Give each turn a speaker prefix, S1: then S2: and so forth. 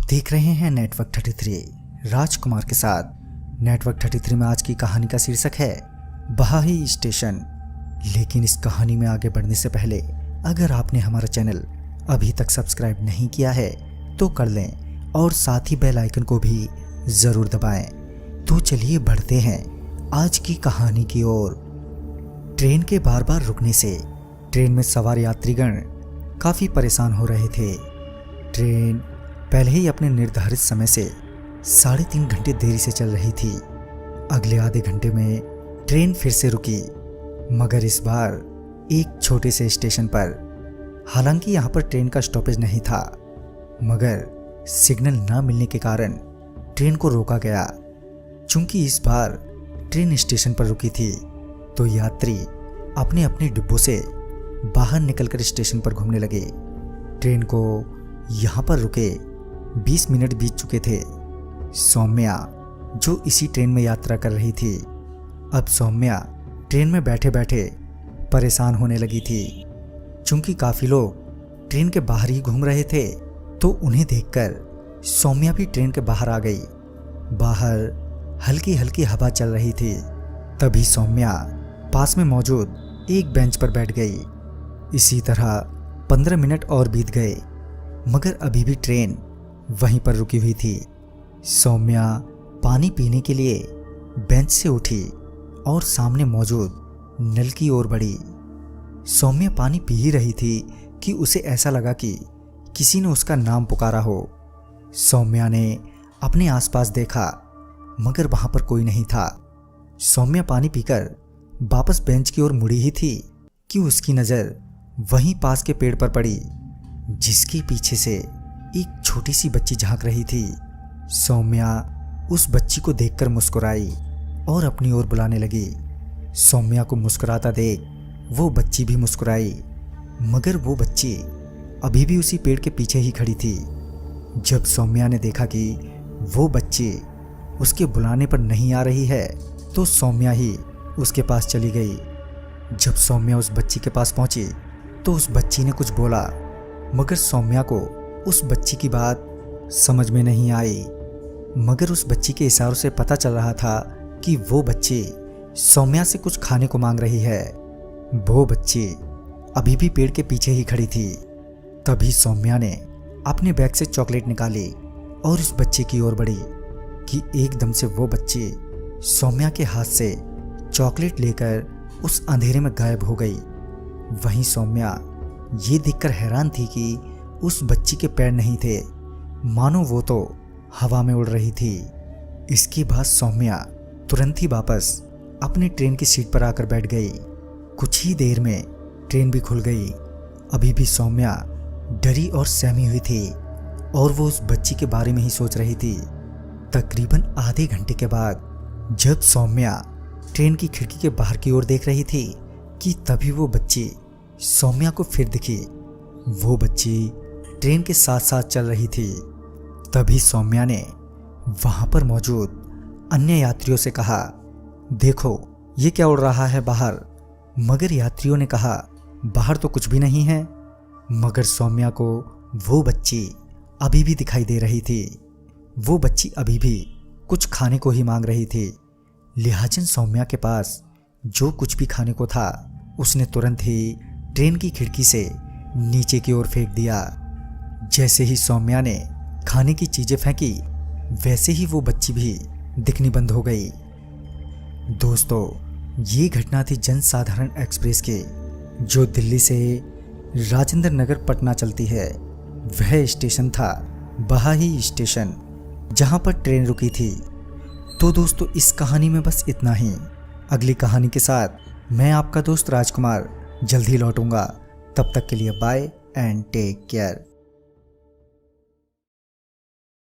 S1: देख रहे हैं नेटवर्क 33 राजकुमार के साथ। नेटवर्क 33 में आज की कहानी का शीर्षक है बहाही स्टेशन। लेकिन इस कहानी में आगे बढ़ने से पहले अगर आपने हमारा चैनल अभी तक सब्सक्राइब नहीं किया है तो कर लें और साथ ही बेल आइकन को भी ज़रूर दबाएं। तो चलिए बढ़ते हैं आज की कहानी की ओर। ट्रेन के बार बार रुकने से ट्रेन में सवार यात्रीगण काफ़ी परेशान हो रहे थे। ट्रेन पहले ही अपने निर्धारित समय से 3.5 घंटे देरी से चल रही थी। अगले आधे घंटे में ट्रेन फिर से रुकी, मगर इस बार एक छोटे से स्टेशन पर। हालांकि यहाँ पर ट्रेन का स्टॉपेज नहीं था, मगर सिग्नल न मिलने के कारण ट्रेन को रोका गया। चूंकि इस बार ट्रेन स्टेशन पर रुकी थी तो यात्री अपने अपने डिब्बों से बाहर निकलकर स्टेशन पर घूमने लगे। ट्रेन को यहाँ पर रुके 20 मिनट बीत चुके थे। सौम्या जो इसी ट्रेन में यात्रा कर रही थी, अब सौम्या ट्रेन में बैठे बैठे परेशान होने लगी थी। चूंकि काफ़ी लोग ट्रेन के बाहर ही घूम रहे थे तो उन्हें देखकर सौम्या भी ट्रेन के बाहर आ गई। बाहर हल्की हल्की हवा चल रही थी। तभी सौम्या पास में मौजूद एक बेंच पर बैठ गई। इसी तरह 15 मिनट और बीत गए, मगर अभी भी ट्रेन वहीं पर रुकी हुई थी। सौम्या पानी पीने के लिए बेंच से उठी और सामने मौजूद नल की ओर बढ़ी। सौम्या पानी पी ही रही थी कि उसे ऐसा लगा कि किसी ने उसका नाम पुकारा हो। सौम्या ने अपने आसपास देखा, मगर वहां पर कोई नहीं था। सौम्या पानी पीकर वापस बेंच की ओर मुड़ी ही थी कि उसकी नज़र वहीं पास के पेड़ पर पड़ी, जिसके पीछे से एक छोटी सी बच्ची झांक रही थी। सौम्या उस बच्ची को देखकर मुस्कुराई और अपनी ओर बुलाने लगी। सौम्या को मुस्कुराता देख वो बच्ची भी मुस्कुराई, मगर वो बच्ची अभी भी उसी पेड़ के पीछे ही खड़ी थी। जब सौम्या ने देखा कि वो बच्ची उसके बुलाने पर नहीं आ रही है तो सौम्या ही उसके पास चली गई। जब सौम्या उस बच्ची के पास पहुंची तो उस बच्ची ने कुछ बोला, मगर सौम्या को उस बच्ची की बात समझ में नहीं आई। मगर उस बच्ची के इशारों से पता चल रहा था कि वो बच्ची सौम्या से कुछ खाने को मांग रही है। वो बच्ची अभी भी पेड़ के पीछे ही खड़ी थी। तभी सौम्या ने अपने बैग से चॉकलेट निकाली और उस बच्ची की ओर बढ़ी कि एकदम से वो बच्ची सौम्या के हाथ से चॉकलेट लेकर उस अंधेरे में गायब हो गई। वहीं सौम्या ये देखकर हैरान थी कि उस बच्ची के पैर नहीं थे, मानो वो तो हवा में उड़ रही थी। इसके बाद सौम्या तुरंत ही वापस अपनी ट्रेन की सीट पर आकर बैठ गई। कुछ ही देर में ट्रेन भी खुल गई। अभी भी सौम्या डरी और सहमी हुई थी और वो उस बच्ची के बारे में ही सोच रही थी। तकरीबन आधे घंटे के बाद जब सौम्या ट्रेन की खिड़की के बाहर की ओर देख रही थी कि तभी वो बच्ची सौम्या को फिर दिखी। वो बच्ची ट्रेन के साथ साथ चल रही थी। तभी सौम्या ने वहां पर मौजूद अन्य यात्रियों से कहा, देखो ये क्या उड़ रहा है बाहर। मगर यात्रियों ने कहा, बाहर तो कुछ भी नहीं है। मगर सौम्या को वो बच्ची अभी भी दिखाई दे रही थी। वो बच्ची अभी भी कुछ खाने को ही मांग रही थी। लिहाजन सौम्या के पास जो कुछ भी खाने को था उसने तुरंत ही ट्रेन की खिड़की से नीचे की ओर फेंक दिया। जैसे ही सौम्या ने खाने की चीजें फेंकी, वैसे ही वो बच्ची भी दिखनी बंद हो गई। दोस्तों, ये घटना थी जनसाधारण एक्सप्रेस की, जो दिल्ली से राजेंद्र नगर पटना चलती है। वह स्टेशन था बहाही स्टेशन, जहां पर ट्रेन रुकी थी। तो दोस्तों, इस कहानी में बस इतना ही। अगली कहानी के साथ मैं आपका दोस्त राजकुमार जल्द ही लौटूंगा। तब तक के लिए बाय एंड टेक केयर।